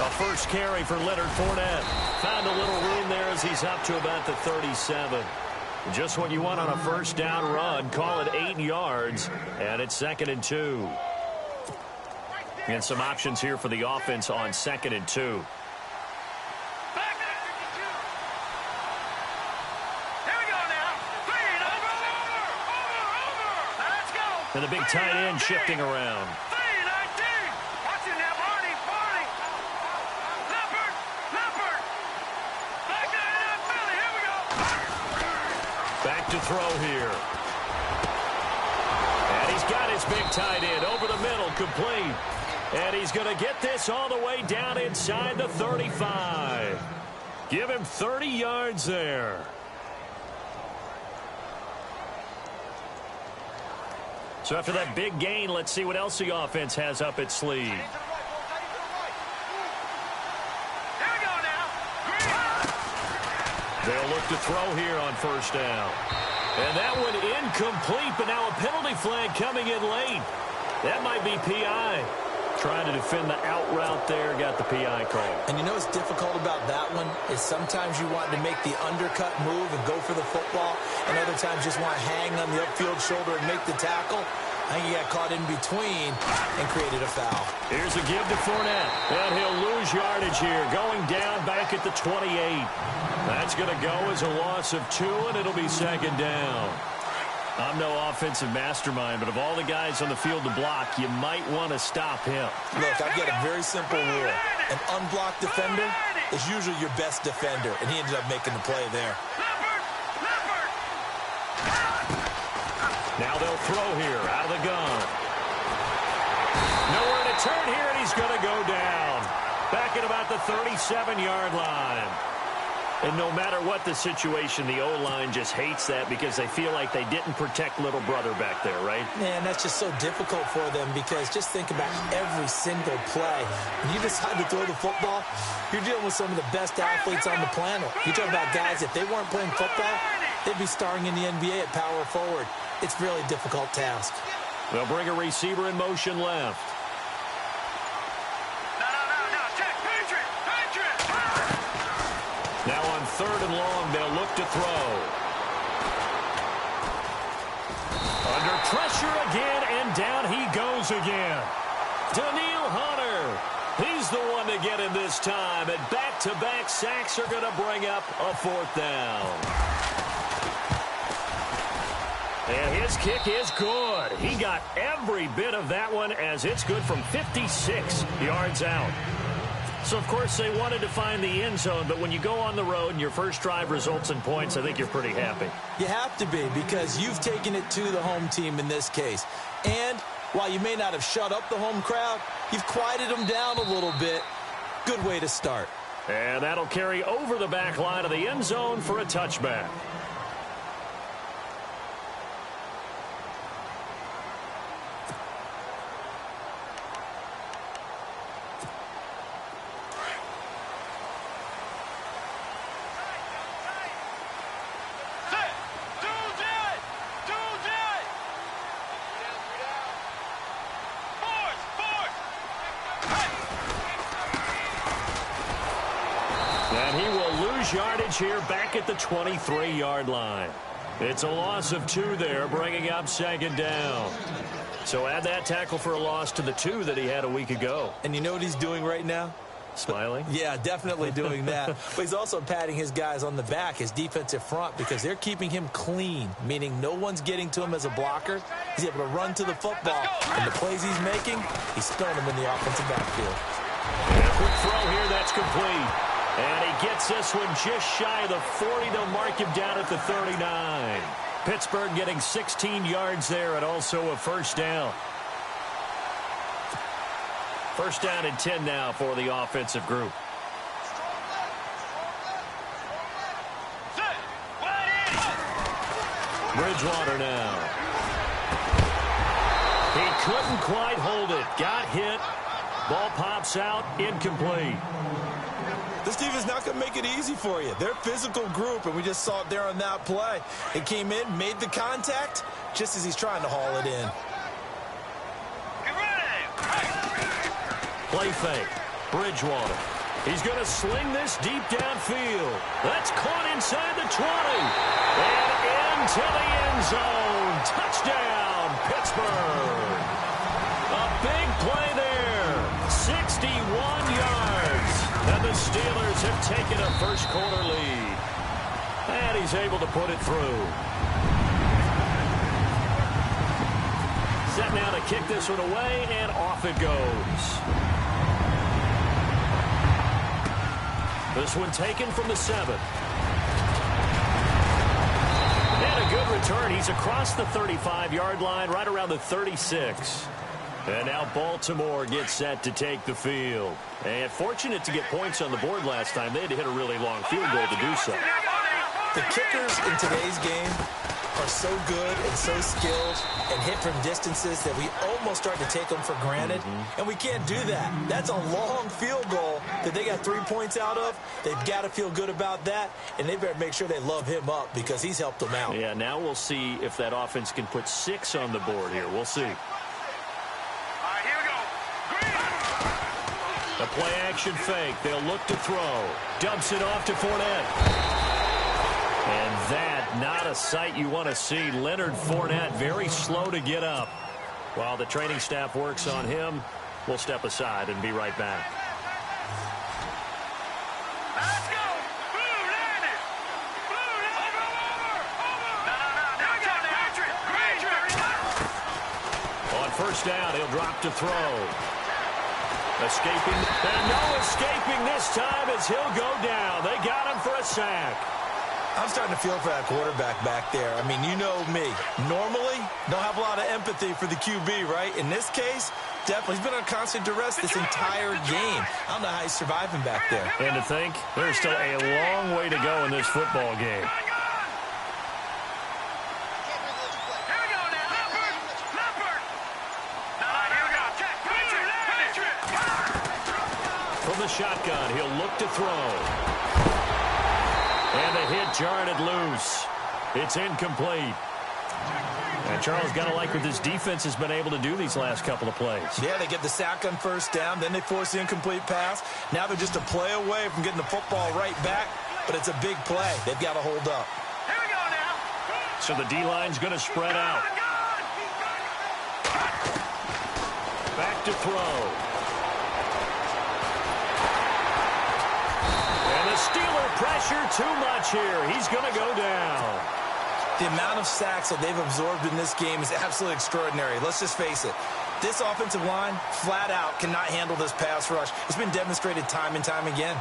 A first carry for Leonard Fournette. Found a little room there as he's up to about the 37. Just what you want on a first down run. Call it 8 yards, and it's 2nd and 2. And some options here for the offense on 2nd and 2. And the big tight end shifting around. Back to throw here. And he's got his big tight end over the middle, complete. And he's going to get this all the way down inside the 35. Give him 30 yards there. So after that big gain, let's see what else the offense has up its sleeve. They'll look to throw here on first down. And that one incomplete, but now a penalty flag coming in late. That might be PI. Trying to defend the out route there, got the PI call. And you know what's difficult about that one is sometimes you want to make the undercut move and go for the football, and other times just want to hang on the upfield shoulder and make the tackle. I think he got caught in between and created a foul. Here's a give to Fournette, and he'll lose yardage here, going down back at the 28. That's going to go as a loss of 2, and it'll be 2nd down. I'm no offensive mastermind, but of all the guys on the field to block, you might want to stop him. Look, I've got a very simple rule. An unblocked defender is usually your best defender, and he ended up making the play there. Now they'll throw here out of the gun. Nowhere to turn here, and he's going to go down. Back at about the 37-yard line. And no matter what the situation, the O-line just hates that because they feel like they didn't protect little brother back there, right? Man, that's just so difficult for them because just think about every single play. When you decide to throw the football, you're dealing with some of the best athletes on the planet. You talk about guys, if they weren't playing football, they'd be starring in the NBA at power forward. It's a really difficult task. They'll bring a receiver in motion left. Now on 3rd and long, they'll look to throw. Under pressure again, and down he goes again. Daniil Hunter. He's the one to get him this time, and back-to-back sacks are going to bring up a 4th down. And his kick is good. He got every bit of that one as it's good from 56 yards out. So, of course, they wanted to find the end zone, but when you go on the road and your first drive results in points, I think you're pretty happy. You have to be because you've taken it to the home team in this case. And while you may not have shut up the home crowd, you've quieted them down a little bit. Good way to start. And that'll carry over the back line of the end zone for a touchback. And he will lose yardage here back at the 23-yard line. It's a loss of 2 there, bringing up 2nd down. So add that tackle for a loss to the 2 that he had a week ago. And you know what he's doing right now? Smiling? Yeah, definitely doing that. But he's also patting his guys on the back, his defensive front, because they're keeping him clean, meaning no one's getting to him as a blocker. He's able to run to the football, and the plays he's making, he's throwing them in the offensive backfield. And a quick throw here, that's complete. And he gets this one just shy of the 40. They'll mark him down at the 39. Pittsburgh getting 16 yards there and also a first down. First down and 10 now for the offensive group. Bridgewater now. He couldn't quite hold it. Got hit. Ball pops out. Incomplete. This defense is not going to make it easy for you. They're a physical group, and we just saw it there on that play. It came in, made the contact, just as he's trying to haul it in. Play fake. Bridgewater. He's going to sling this deep downfield. That's caught inside the 20. And into the end zone. Touchdown, Pittsburgh. A big play there. 61 yards. And the Steelers have taken a first-quarter lead. And he's able to put it through. Set now to kick this one away, and off it goes. This one taken from the 7. And a good return. He's across the 35-yard line, right around the 36. And now Baltimore gets set to take the field. And fortunate to get points on the board last time. They had to hit a really long field goal to do so. The kickers in today's game are so good and so skilled and hit from distances that we almost start to take them for granted. And we can't do that. That's a long field goal that they got 3 points out of. They've got to feel good about that, and they better make sure they love him up because he's helped them out. Yeah, now we'll see if that offense can put 6 on the board here. We'll see. A play-action fake. They'll look to throw. Dumps it off to Fournette. And that, not a sight you want to see. Leonard Fournette very slow to get up. While the training staff works on him, we'll step aside and be right back. Let's go! Blue landed! Blue landed! Over! On first down, he'll drop to throw. Escaping, and no escaping this time as he'll go down. They got him for a sack. I'm starting to feel for that quarterback back there. I mean, you know me. Normally, don't have a lot of empathy for the QB, right? In this case, definitely. He's been on constant duress this entire game. I don't know how he's surviving back there. And to think, there's still a long way to go in this football game. From the shotgun, he'll look to throw. And the hit jarred it loose. It's incomplete. And Charles, got to like what this defense has been able to do these last couple of plays. Yeah, they get the sack on first down, then they force the incomplete pass. Now they're just a play away from getting the football right back, but it's a big play. They've got to hold up. Here we go now. So the D-line's going to spread out. Back to throw. And the Steeler pressure too much here. He's going to go down. The amount of sacks that they've absorbed in this game is absolutely extraordinary. Let's just face it. This offensive line, flat out, cannot handle this pass rush. It's been demonstrated time and time again.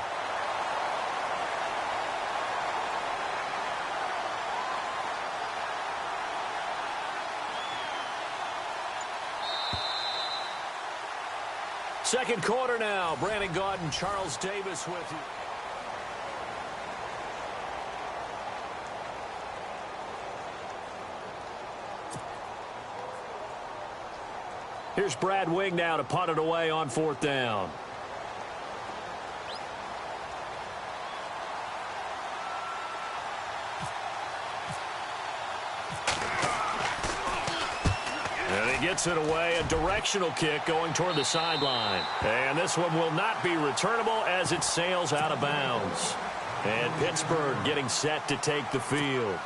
Second quarter now. Brandon Gaudin, Charles Davis with you. Here's Brad Wing now to punt it away on fourth down. And he gets it away, a directional kick going toward the sideline. And this one will not be returnable as it sails out of bounds. And Pittsburgh getting set to take the field.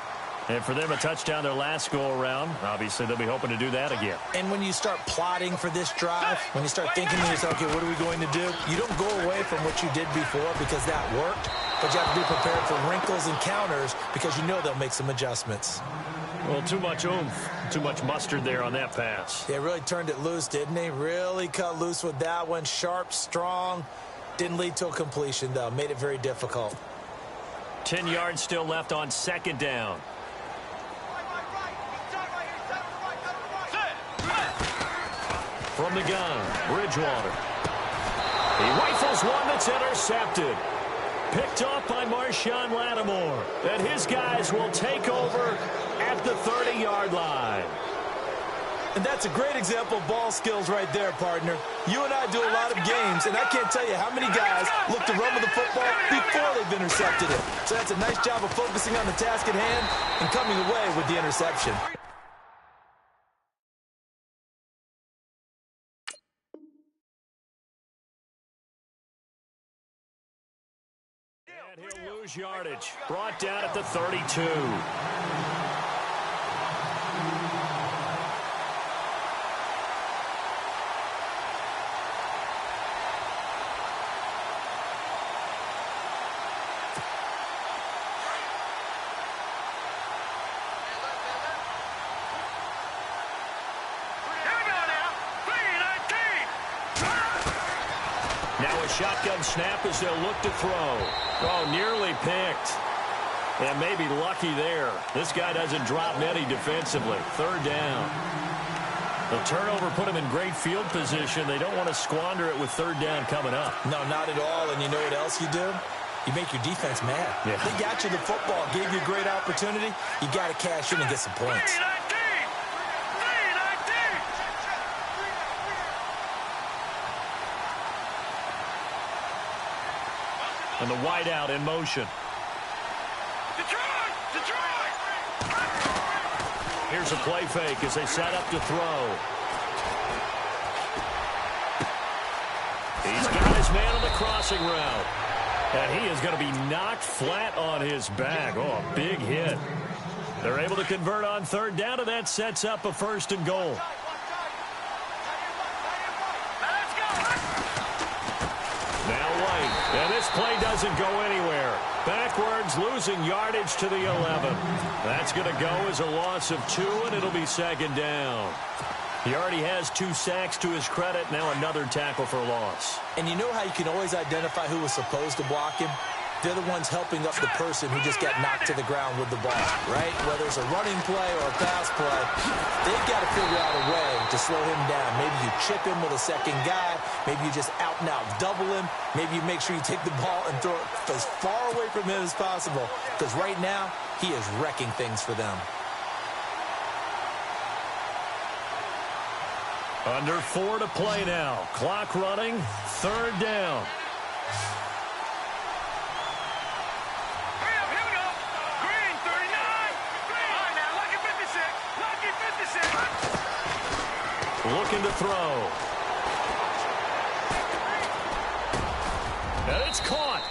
And for them, a touchdown their last go-around. Obviously, they'll be hoping to do that again. And when you start plotting for this drive, when you start thinking to yourself, okay, what are we going to do? You don't go away from what you did before because that worked, but you have to be prepared for wrinkles and counters because you know they'll make some adjustments. Well, too much oomph, too much mustard there on that pass. They really turned it loose, didn't they? Really cut loose with that one. Sharp, strong. Didn't lead to a completion, though. Made it very difficult. 10 yards still left on second down. From the gun, Bridgewater. He rifles one that's intercepted. Picked off by Marshawn Lattimore. And his guys will take over at the 30-yard line. And that's a great example of ball skills right there, partner. You and I do a lot of games, and I can't tell you how many guys look to run with the football before they've intercepted it. So that's a nice job of focusing on the task at hand and coming away with the interception. And he'll lose yardage. Brought down at the 32. Shotgun snap as they'll look to throw. Oh, nearly picked. And maybe lucky there. This guy doesn't drop many defensively. Third down. The turnover put him in great field position. They don't want to squander it with third down coming up. No, not at all. And you know what else you do? You make your defense mad. Yeah. They got you the football, gave you a great opportunity. You got to cash in and get some points. And the wideout in motion. Detroit! Here's a play fake as they set up to throw. He's got his man on the crossing route. And he is going to be knocked flat on his back. Oh, a big hit. They're able to convert on third down, and that sets up a first and goal. And this play doesn't go anywhere. Backwards, losing yardage to the 11. That's going to go as a loss of 2, and it'll be second down. He already has 2 sacks to his credit. Now another tackle for loss. And you know how you can always identify who was supposed to block him? They're the ones helping up the person who just got knocked to the ground with the ball, right? Whether it's a running play or a pass play, they've got to figure out a way to slow him down. Maybe you chip him with a second guy. Maybe you just out and out double him. Maybe you make sure you take the ball and throw it as far away from him as possible. Because right now, he is wrecking things for them. Under 4 to play now. Clock running. Third down. Looking to throw. And it's caught.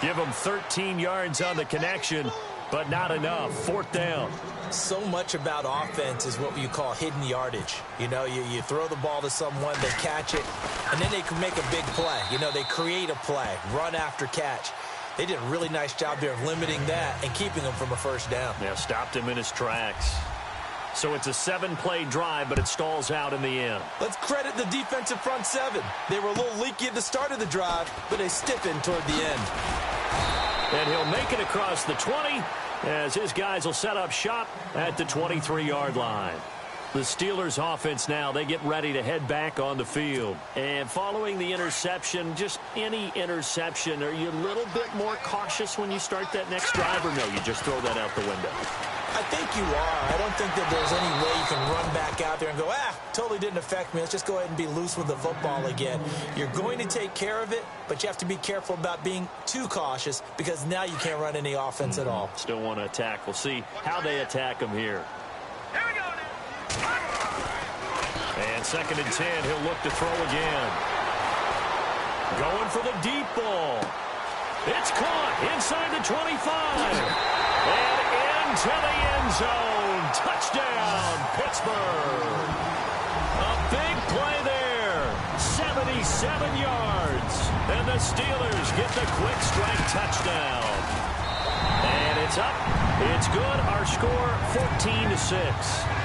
Give him 13 yards on the connection, but not enough. Fourth down. So much about offense is what you call hidden yardage. You know, you throw the ball to someone, they catch it, and then they can make a big play. You know, they create a play, run after catch. They did a really nice job there of limiting that and keeping him from a first down. Yeah, stopped him in his tracks. So it's a 7-play drive, but it stalls out in the end. Let's credit the defensive front 7. They were a little leaky at the start of the drive, but they stiffened toward the end. And he'll make it across the 20 as his guys will set up shop at the 23-yard line. The Steelers offense now, they get ready to head back on the field. And following the interception, just any interception, are you a little bit more cautious when you start that next drive, or no, you just throw that out the window? I think you are. I don't think that there's any way you can run back out there and go, totally didn't affect me. Let's just go ahead and be loose with the football again. You're going to take care of it, but you have to be careful about being too cautious because now you can't run any offense at all. Still want to attack. We'll see how they attack him here. Here we go. And second and 10, he'll look to throw again. Going for the deep ball. It's caught inside the 25. And into the end zone. Touchdown, Pittsburgh. A big play there. 77 yards. And the Steelers get the quick strike touchdown. And it's up. It's good. Our score, 14-6.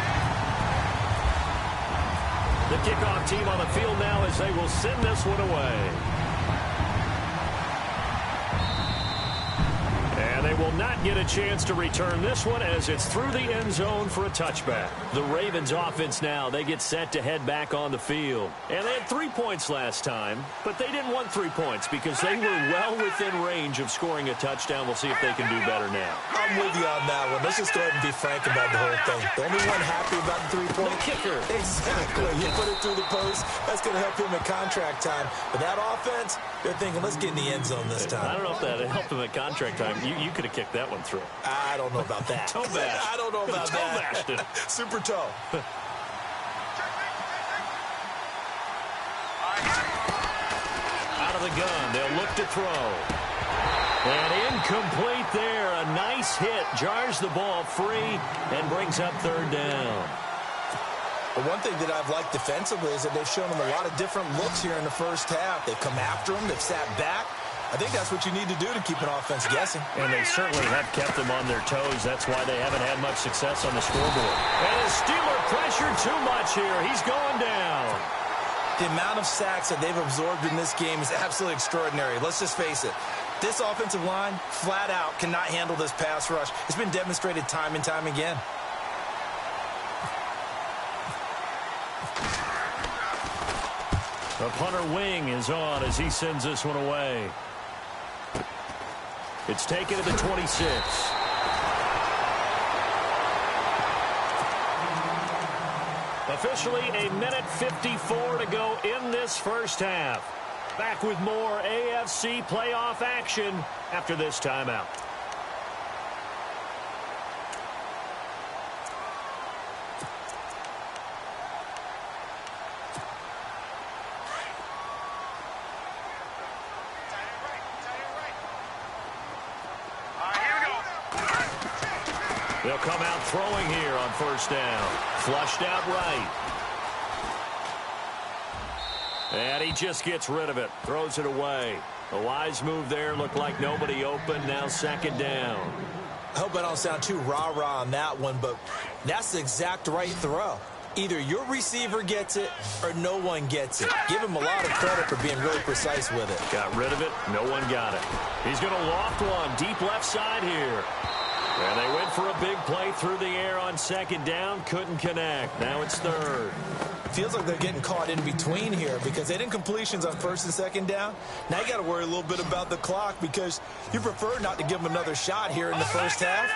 The kickoff team on the field now as they will send this one away. And they will not get a chance to return this one as it's through the end zone for a touchback. The Ravens offense now, they get set to head back on the field. And they had 3 points last time, but they didn't want 3 points because they were well within range of scoring a touchdown. We'll see if they can do better now. I'm with you on that one. Let's just go ahead and be frank about the whole thing. The only one happy about the 3-point kicker. Exactly. You put it through the post. That's going to help him at contract time. But that offense, they're thinking, let's get in the end zone this time. I don't know if that helped him at contract time. You could have kicked that one through. I don't know about that. Toe bash. I don't know about toe that. Bashed it. Super toe. Out of the gun. They'll look to throw. And incomplete there. A nice hit. Jars the ball free and brings up third down. The one thing that I've liked defensively is that they've shown them a lot of different looks here in the first half. They've come after them. They've sat back. I think that's what you need to do to keep an offense guessing. And they certainly have kept them on their toes. That's why they haven't had much success on the scoreboard. And the Steeler pressured too much here. He's going down. The amount of sacks that they've absorbed in this game is absolutely extraordinary. Let's just face it. This offensive line, flat out, cannot handle this pass rush. It's been demonstrated time and time again. The punter wing is on as he sends this one away. It's taken to the 26. Officially a minute 54 to go in this first half. Back with more AFC playoff action after this timeout. They'll come out throwing here on first down. Flushed out right. And he just gets rid of it. Throws it away. A wise move there. Looked like nobody open. Now second down. I hope I don't sound too rah-rah on that one, but that's the exact right throw. Either your receiver gets it or no one gets it. Give him a lot of credit for being really precise with it. Got rid of it. No one got it. He's going to loft one deep left side here. And they went for a big play through the air on second down. Couldn't connect. Now it's third. Feels like they're getting caught in between here because they didn't completions on first and second down. Now you got to worry a little bit about the clock because you prefer not to give them another shot here in the first half.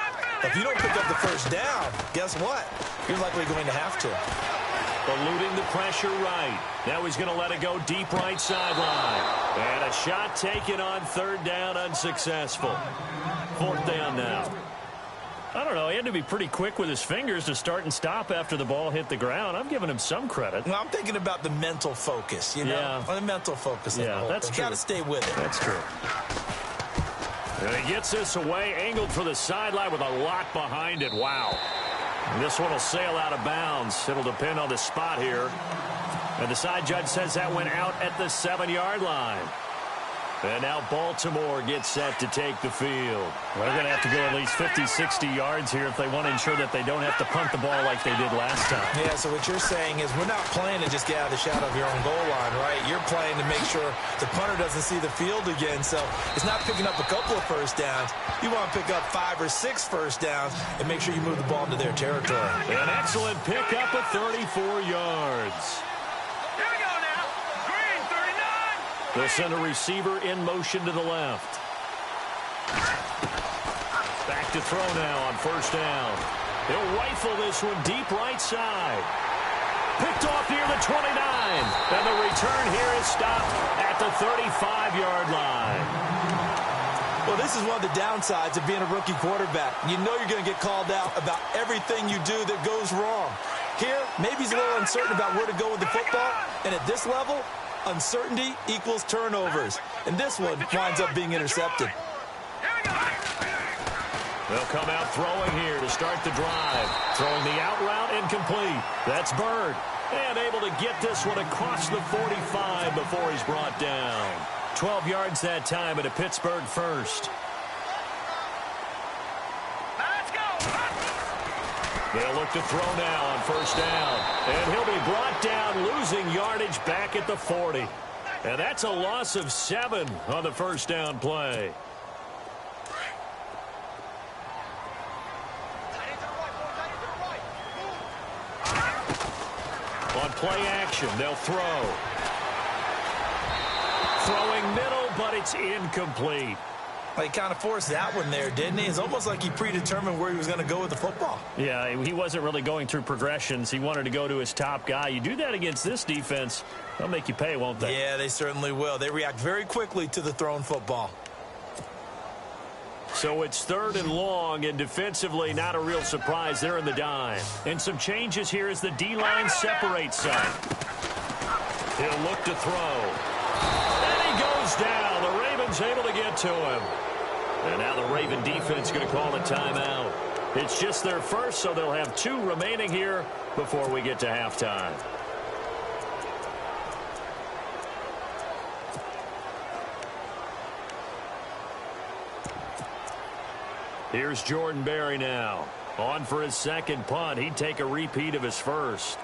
If you don't pick up the first down, guess what? You're likely going to have to. Eluding the pressure right. Now he's going to let it go deep right sideline. And a shot taken on third down, unsuccessful. Fourth down now. I don't know. He had to be pretty quick with his fingers to start and stop after the ball hit the ground. I'm giving him some credit. Well, I'm thinking about the mental focus, you know? Yeah. The mental focus. Yeah, that's true. Got to stay with it. That's true. And he gets this away, angled for the sideline with a lot behind it. Wow. And this one will sail out of bounds. It'll depend on the spot here. And the side judge says that went out at the 7-yard line. And now Baltimore gets set to take the field. Well, they're going to have to go at least 50, 60 yards here if they want to ensure that they don't have to punt the ball like they did last time. Yeah, so what you're saying is we're not playing to just get out of the shadow of your own goal line, right? You're playing to make sure the punter doesn't see the field again. So it's not picking up a couple of first downs. You want to pick up 5 or 6 first downs and make sure you move the ball into their territory. An excellent pickup of 34 yards. They'll send a receiver in motion to the left. Back to throw now on first down. He'll rifle this one deep right side. Picked off near the 29. And the return here is stopped at the 35-yard line. Well, this is one of the downsides of being a rookie quarterback. You know you're going to get called out about everything you do that goes wrong. Here, maybe he's a little uncertain about where to go with the football. And at this level, uncertainty equals turnovers. And this one winds up being intercepted. They'll come out throwing here to start the drive. Throwing the out route incomplete. That's Bird. And able to get this one across the 45 before he's brought down. 12 yards that time at a Pittsburgh first. They'll look to throw now on first down. And he'll be brought down, losing yardage back at the 40. And that's a loss of 7 on the first down play. On play action, they'll throw. Throwing middle, but it's incomplete. He kind of forced that one there, didn't he? It's almost like he predetermined where he was going to go with the football. Yeah, he wasn't really going through progressions. He wanted to go to his top guy. You do that against this defense, they'll make you pay, won't they? Yeah, they certainly will. They react very quickly to the thrown football. So it's 3rd and long, and defensively, not a real surprise. They're in the dime. And some changes here as the D-line separates some. He'll look to throw. And he goes down. The Ravens able to get to him. And now the Raven defense going to call a timeout. It's just their first, so they'll have 2 remaining here before we get to halftime. Here's Jordan Berry now. On for his second punt. He'd take a repeat of his first.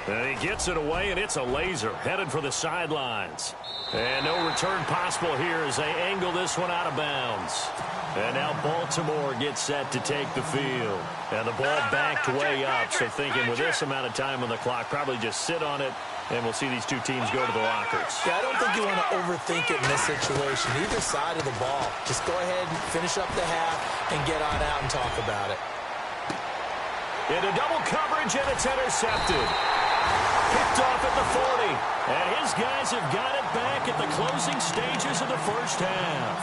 And he gets it away, and it's a laser. Headed for the sidelines. And no return possible here as they angle this one out of bounds. And now Baltimore gets set to take the field. And the ball backed way up, so thinking with this amount of time on the clock, probably just sit on it, and we'll see these 2 teams go to the lockers. Yeah, I don't think you want to overthink it in this situation. Either side of the ball. Just go ahead and finish up the half and get on out and talk about it. Into double coverage, and it's intercepted. Picked off at the 40. And his guys have got it back at the closing stages of the first half.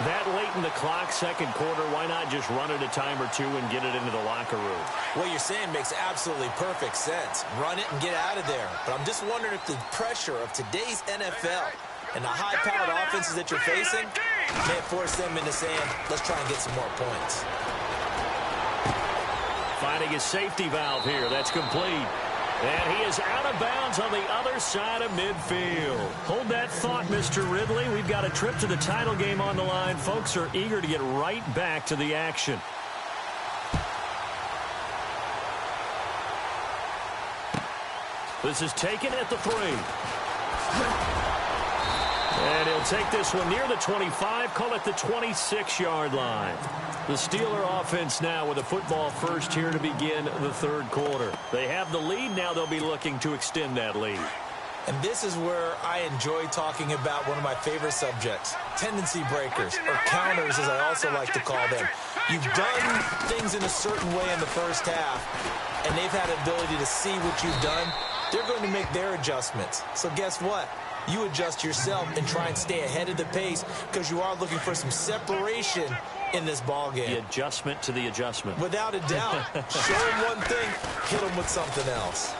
That late in the clock, second quarter, why not just run it a time or 2 and get it into the locker room? What you're saying makes absolutely perfect sense. Run it and get out of there. But I'm just wondering if the pressure of today's NFL and the high-powered offenses that you're facing may force them into saying, let's try and get some more points. Finding a safety valve here. That's complete. And he is out of bounds on the other side of midfield. Hold that thought, Mr. Ridley. We've got a trip to the title game on the line. Folks are eager to get right back to the action. This is taken at the 3. And he'll take this one near the 25, call it the 26-yard line. The Steeler offense now with a football first here to begin the third quarter. They have the lead. Now they'll be looking to extend that lead. And this is where I enjoy talking about one of my favorite subjects, tendency breakers, or counters as I also like to call them. You've done things in a certain way in the first half, and they've had the ability to see what you've done. They're going to make their adjustments. So guess what? You adjust yourself and try and stay ahead of the pace because you are looking for some separation in this ball game. The adjustment to the adjustment. Without a doubt. Show him one thing, hit him with something else.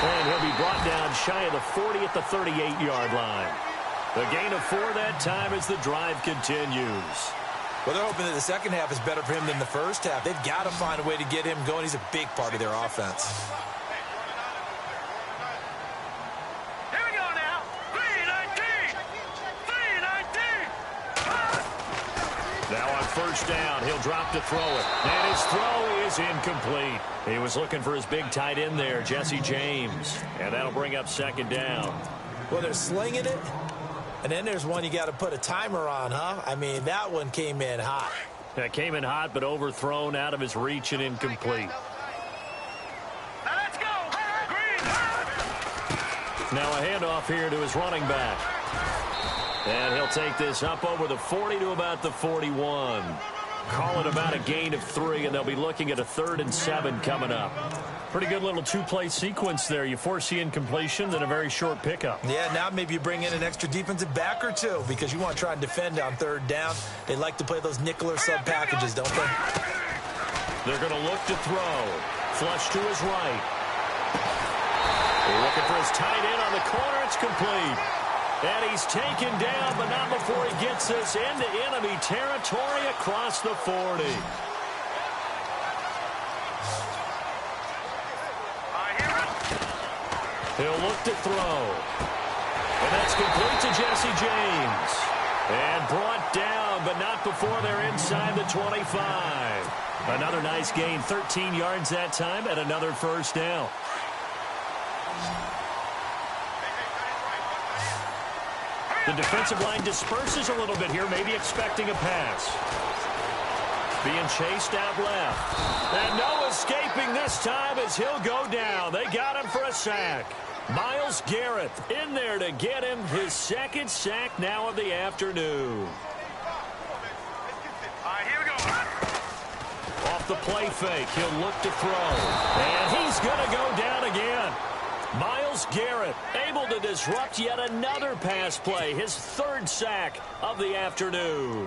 And he'll be brought down shy of the 40 at the 38-yard line. A gain of 4 that time as the drive continues. Well, they're hoping that the second half is better for him than the first half. They've got to find a way to get him going. He's a big part of their offense. Here we go now. 3-19. 3-19. Now on first down, he'll drop to throw it. And his throw is incomplete. He was looking for his big tight end there, Jesse James. And that'll bring up second down. Well, they're slinging it. And then there's one you got to put a timer on, huh? I mean, that one came in hot. That came in hot, but overthrown out of his reach and incomplete. Now let's go. Green. Now a handoff here to his running back. And he'll take this up over the 40 to about the 41. Call it about a gain of 3, and they'll be looking at a 3rd and 7 coming up. Pretty good little 2-play sequence there. You force the incompletion, then a very short pickup. Yeah, now maybe you bring in an extra defensive back or 2 because you want to try and defend on 3rd down. They like to play those nickel or sub packages, don't they? They're going to look to throw. Flush to his right. They're looking for his tight end on the corner. It's complete. And he's taken down, but not before he gets this into enemy territory across the 40. He'll look to throw. And that's complete to Jesse James. And brought down, but not before they're inside the 25. Another nice gain, 13 yards that time, and another first down. The defensive line disperses a little bit here, maybe expecting a pass. Being chased out left. And no escaping this time as he'll go down. They got him for a sack. Myles Garrett in there to get him his 2nd sack now of the afternoon. All right, here we go. Off the play fake, he'll look to throw. And he's going to go down again. Myles Garrett able to disrupt yet another pass play, his 3rd sack of the afternoon.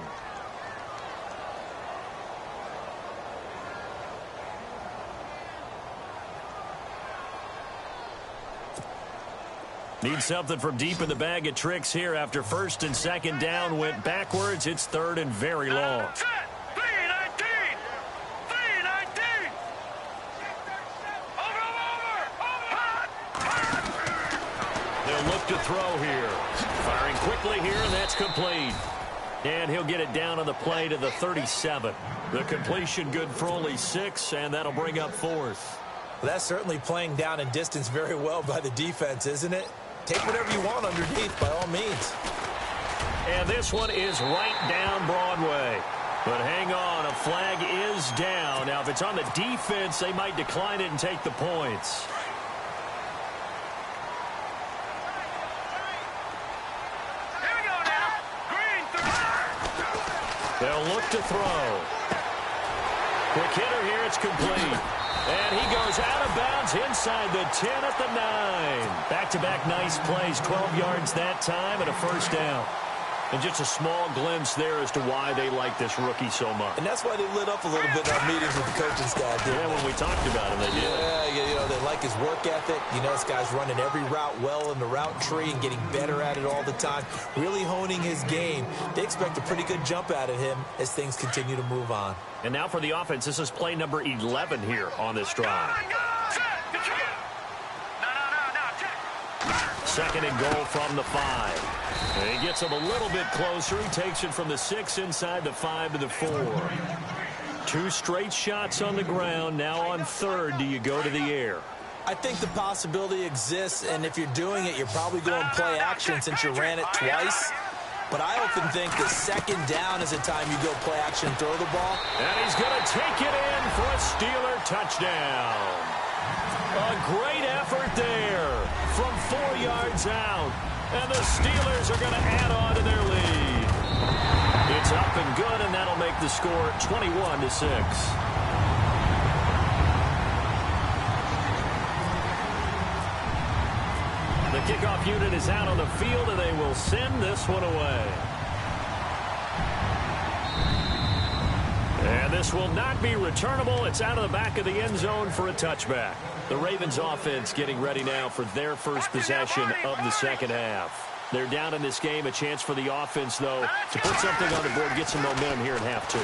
Need something from deep in the bag of tricks here after first and second down went backwards. It's third and very long. They'll look to throw here. Firing quickly here, and that's complete. And he'll get it down on the play to the 37. The completion good for only 6, and that'll bring up fourth. Well, that's certainly playing down in distance very well by the defense, isn't it? Take whatever you want underneath, by all means. And this one is right down Broadway. But hang on, a flag is down. Now, if it's on the defense, they might decline it and take the points. They'll look to throw. Quick hitter here, it's complete. And he goes out of bounds inside the 10 at the 9. Back-to-back nice plays, 12 yards that time and a first down. And just a small glimpse there as to why they like this rookie so much. And that's why they lit up a little bit in our meetings with the coaching staff. Yeah, when we talked about him, they did. Yeah, you know, they like his work ethic. You know, this guy's running every route well in the route tree and getting better at it all the time, really honing his game. They expect a pretty good jump out of him as things continue to move on. And now for the offense, this is play number 11 here on this drive. Second and goal from the 5. And he gets him a little bit closer. He takes it from the 6 inside the 5 to the 4. 2 straight shots on the ground. Now on third, do you go to the air? I think the possibility exists, and if you're doing it, you're probably going play action since you ran it twice. But I often think the second down is the time you go play action and throw the ball. And he's going to take it in for a Steeler touchdown. A great effort there from 4 yards out. And the Steelers are going to add on to their lead. It's up and good, and that'll make the score 21-6. The kickoff unit is out on the field, and they will send this one away. And this will not be returnable. It's out of the back of the end zone for a touchback. The Ravens offense getting ready now for their first possession of the second half. They're down in this game. A chance for the offense, though, to put something on the board, get some momentum here in half 2.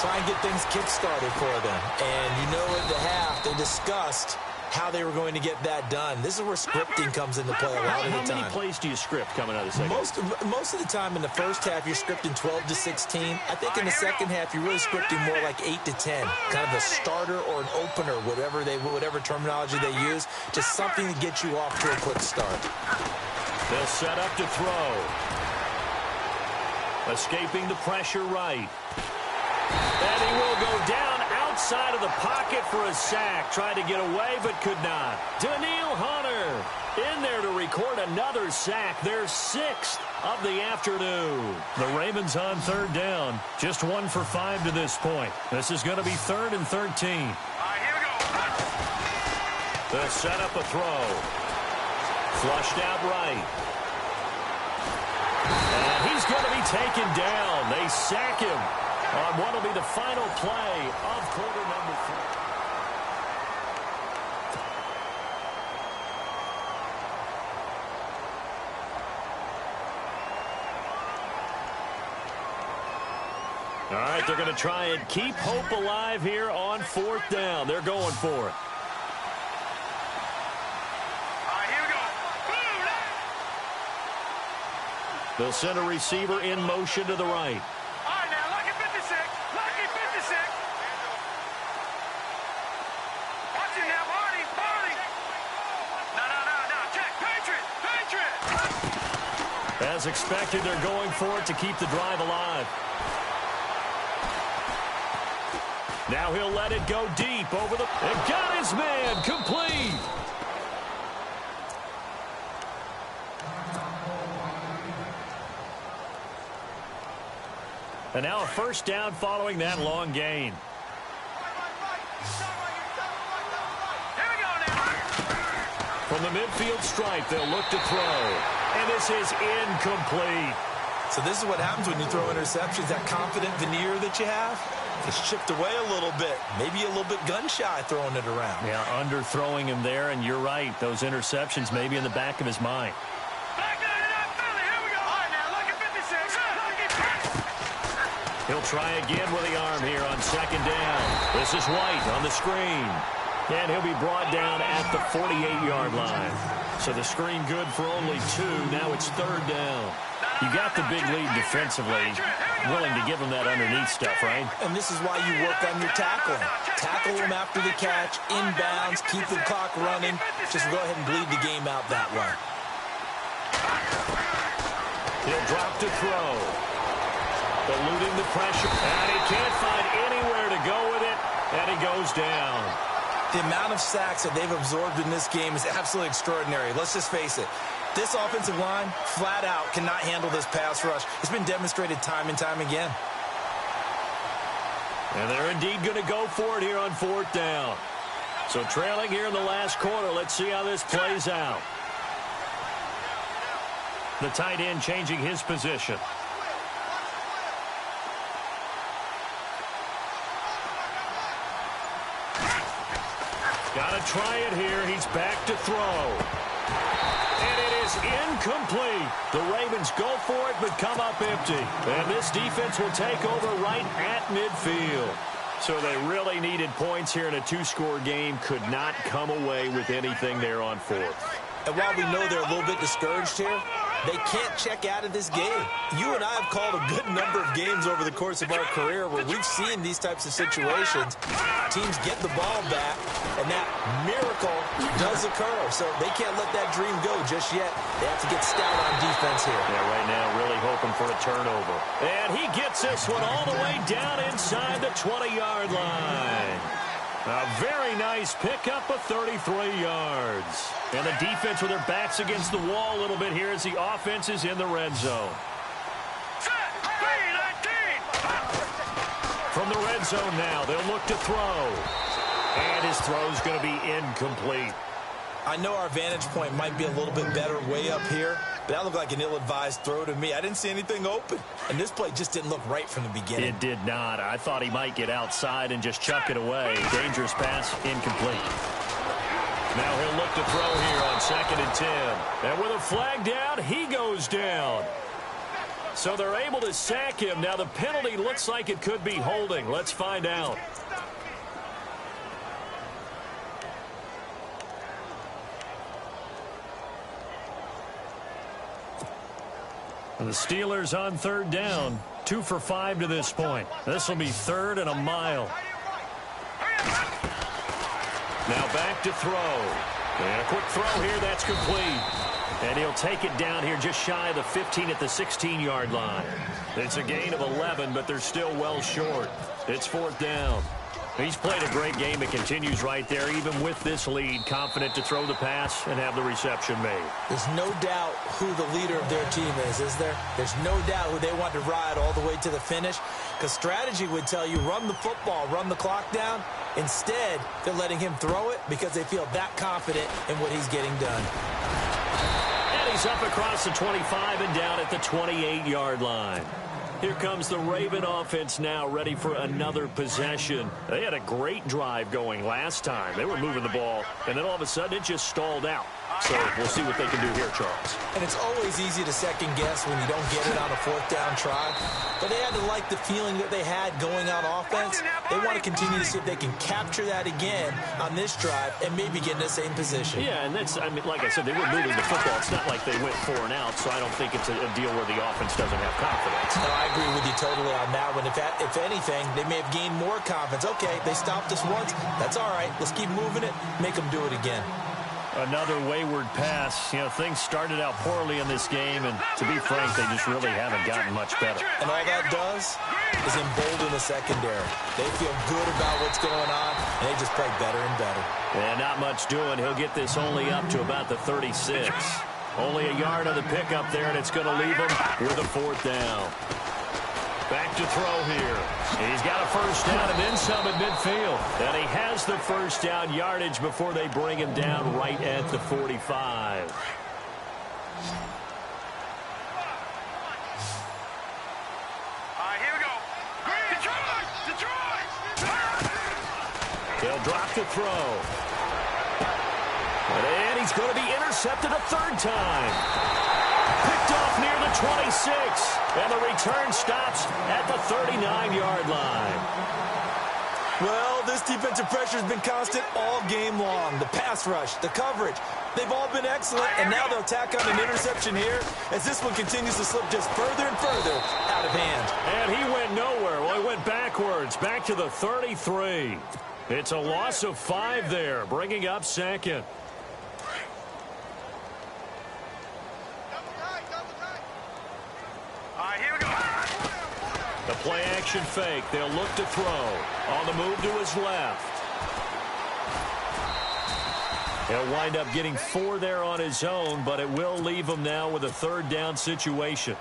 Try and get things kick-started for them. And you know at the half, they discussed how they were going to get that done. This is where scripting comes into play a lot of the time. How many plays do you script coming out of the second half? Most of the time in the first half, you're scripting 12 to 16. I think in the second half, you're really scripting more like 8 to 10. Kind of a starter or an opener, whatever terminology they use. Just something to get you off to a quick start. They'll set up to throw. Escaping the pressure right. And he will go down outside of the pocket for a sack. Tried to get away, but could not. Daniil Hunter in there to record another sack. Their 6th of the afternoon. The Ravens on third down. Just 1 for 5 to this point. This is going to be 3rd and 13. Here we go. They'll set up a throw. Flushed out right. And he's going to be taken down. They sack him on what will be the final play of quarter number 4. All right, they're going to try and keep hope alive here on 4th down. They're going for it. They'll send a receiver in motion to the right. All right, now, lucky 56. Lucky 56. Watch it now, Barney. No. Check. Patriot. As expected, they're going for it to keep the drive alive. Now he'll let it go deep over the... And got his man complete. And now a first down following that long gain. Here we go now. From the midfield stripe, they'll look to throw. And this is incomplete. So this is what happens when you throw interceptions, that confident veneer that you have. Just chipped away a little bit. Maybe a little bit gun-shy throwing it around. Yeah, underthrowing him there, and you're right. Those interceptions may be in the back of his mind. He'll try again with the arm here on second down. This is White on the screen. And he'll be brought down at the 48-yard line. So the screen good for only 2. Now it's third down. You got the big lead defensively. Willing to give him that underneath stuff, right? And this is why you work on your tackling. Tackle him after the catch, inbounds, keep the clock running. Just go ahead and bleed the game out that way. He'll drop to throw. Eluding the pressure. And he can't find anywhere to go with it. And he goes down. The amount of sacks that they've absorbed in this game is absolutely extraordinary. Let's just face it. This offensive line, flat out, cannot handle this pass rush. It's been demonstrated time and time again. And they're indeed going to go for it here on fourth down. So trailing here in the last quarter. Let's see how this plays out. The tight end changing his position. Got to try it here. He's back to throw. And it is incomplete. The Ravens go for it, but come up empty. And this defense will take over right at midfield. So they really needed points here in a 2-score game. Could not come away with anything there on fourth. And while we know they're a little bit discouraged here, they can't check out of this game. You and I have called a good number of games over the course of our career where we've seen these types of situations. Teams get the ball back, and that miracle does occur. So they can't let that dream go just yet. They have to get stout on defense here. Yeah, right now really hoping for a turnover. And he gets this one all the way down inside the 20-yard line. A very nice pickup of 33 yards. And the defense with their backs against the wall a little bit here as the offense is in the red zone. From the red zone now, they'll look to throw. And his throw's going to be incomplete. I know our vantage point might be a little bit better way up here, but that looked like an ill-advised throw to me. I didn't see anything open, and this play just didn't look right from the beginning. It did not. I thought he might get outside and just chuck it away. Dangerous pass, incomplete. Now he'll look to throw here on 2nd and 10. And with a flag down, he goes down. So they're able to sack him. Now the penalty looks like it could be holding. Let's find out. And the Steelers on third down. 2 for 5 to this point. This will be 3rd and a mile. Now back to throw. And a quick throw here. That's complete. And he'll take it down here just shy of the 15 at the 16-yard line. It's a gain of 11, but they're still well short. It's 4th down. He's played a great game. It continues right there, even with this lead. Confident to throw the pass and have the reception made. There's no doubt who the leader of their team is there? There's no doubt who they want to ride all the way to the finish. Because strategy would tell you, run the football, run the clock down. Instead, they're letting him throw it because they feel that confident in what he's getting done. And he's up across the 25 and down at the 28-yard line. Here comes the Raven offense now, ready for another possession. They had a great drive going last time. They were moving the ball, and then all of a sudden it just stalled out. So we'll see what they can do here, Charles. And it's always easy to second guess when you don't get it on a 4th down try. But they had to like the feeling that they had going on offense. They want to continue to see if they can capture that again on this drive and maybe get in the same position. Yeah, and that's, I mean, like I said, they were moving the football. It's not like they went 4 and out, so I don't think it's a deal where the offense doesn't have confidence. No, I agree with you totally on that one. If anything, they may have gained more confidence. Okay, they stopped us once. That's all right. Let's keep moving it. Make them do it again. Another wayward pass. You know, things started out poorly in this game, and to be frank, they just really haven't gotten much better. And all that does is embolden the secondary. They feel good about what's going on, and they just play better and better. And not much doing. He'll get this only up to about the 36. Only a yard on the pickup there, and it's going to leave him with a 4th down. Back to throw here. He's got a first down and then some at midfield. And he has the first down yardage before they bring him down right at the 45. Here we go. Detroit! Detroit! back to throw. And he's going to be intercepted a third time. Picked off near the 26. And the return stops at the 39-yard line. Well, this defensive pressure has been constant all game long. The pass rush, the coverage, they've all been excellent, and now they'll tack on an interception here as this one continues to slip just further and further out of hand. And he went nowhere. Well, he went backwards, back to the 33. It's a loss of 5 there, bringing up second. All right, here we go. The play-action fake. They'll look to throw. On the move to his left. He'll wind up getting 4 there on his own, but it will leave him now with a third down situation.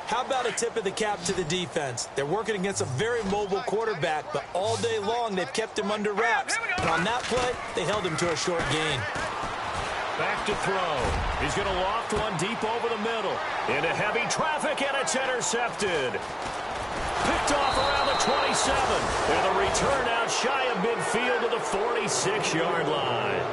How about a tip of the cap to the defense? They're working against a very mobile quarterback, but all day long they've kept him under wraps. And on that play, they held him to a short gain. Back to throw. He's going to loft one deep over the middle. Into heavy traffic, and it's intercepted. Picked off around the 27. And the return out shy of midfield to the 46-yard line.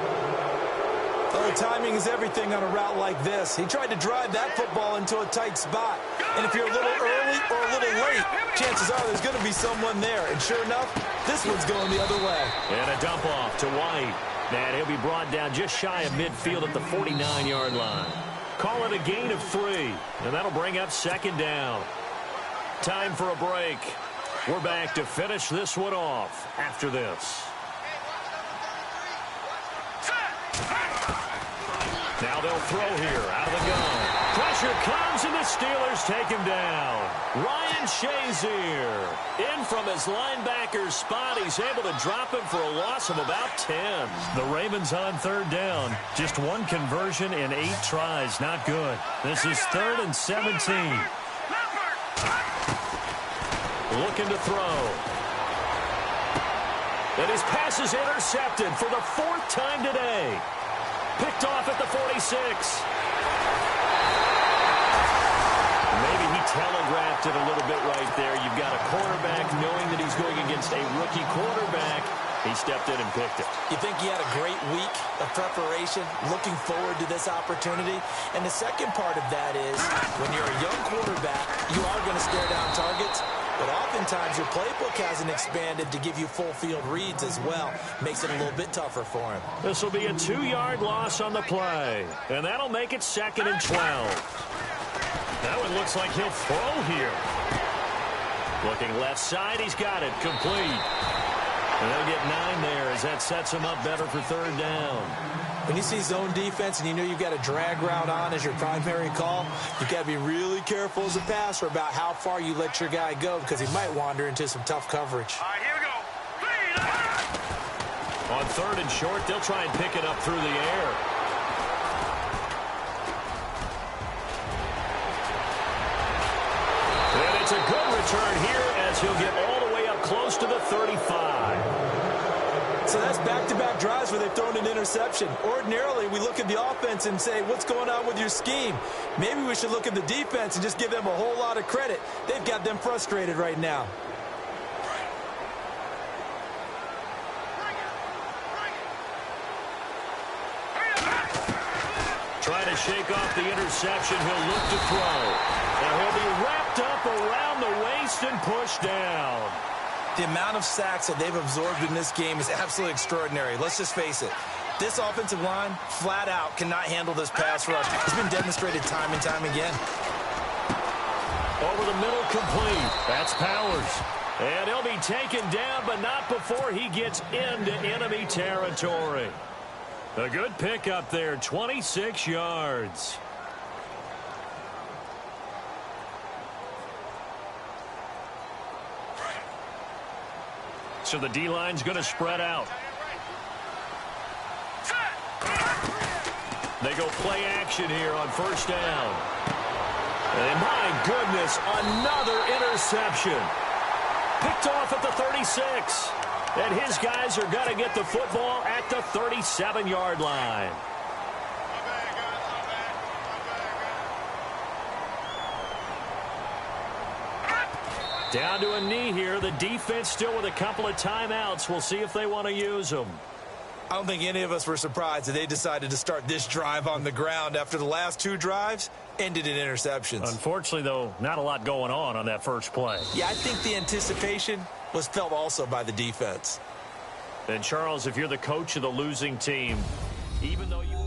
Oh, timing is everything on a route like this. He tried to drive that football into a tight spot. And if you're a little early or a little late, chances are there's going to be someone there. And sure enough, this one's going the other way. And a dump off to White. And he'll be brought down just shy of midfield at the 49-yard line. Call it a gain of 3. And that'll bring up second down. Time for a break. We're back to finish this one off after this. Now they'll throw here out of the gun. Pressure comes, and the Steelers take him down. Ryan Shazier in from his linebacker's spot. He's able to drop him for a loss of about 10. The Ravens on third down. Just one conversion in 8 tries. Not good. This is 3rd and 17. Looking to throw. And his pass is intercepted for the 4th time today. Picked off at the 46. Maybe he telegraphed it a little bit right there. You've got a quarterback knowing that he's going against a rookie quarterback. He stepped in and picked it. You think he had a great week of preparation, looking forward to this opportunity? And the second part of that is, when you're a young quarterback, you are going to stare down targets. But oftentimes your playbook hasn't expanded to give you full field reads as well. Makes it a little bit tougher for him. This will be a 2-yard loss on the play. And that'll make it 2nd and 12. That one looks like he'll throw here. Looking left side, he's got it. Complete. And they'll get 9 there as that sets him up better for third down. When you see zone defense and you know you've got a drag route on as your primary call, you've got to be really careful as a passer about how far you let your guy go because he might wander into some tough coverage. All right, here we go. On 3rd and short, they'll try and pick it up through the air. And it's a good return here as he'll get all the way up close to the 35. So that's back-to-back drives where they've thrown an interception. Ordinarily, we look at the offense and say, what's going on with your scheme? Maybe we should look at the defense and just give them a whole lot of credit. They've got them frustrated right now. Trying to shake off the interception. He'll look to throw. And he'll be wrapped up around the waist and pushed down. The amount of sacks that they've absorbed in this game is absolutely extraordinary. Let's just face it. This offensive line, flat out, cannot handle this pass rush. It's been demonstrated time and time again. Over the middle, complete. That's Powers. And he'll be taken down, but not before he gets into enemy territory. A good pickup there, 26 yards. So the D-line's going to spread out. They go play action here on 1st down. And my goodness, another interception. Picked off at the 36. And his guys are going to get the football at the 37-yard line. Down to a knee here. The defense still with a couple of timeouts. We'll see if they want to use them. I don't think any of us were surprised that they decided to start this drive on the ground after the last 2 drives ended in interceptions. Unfortunately, though, not a lot going on that first play. Yeah, I think the anticipation was felt also by the defense. And, Charles, if you're the coach of the losing team, even though you...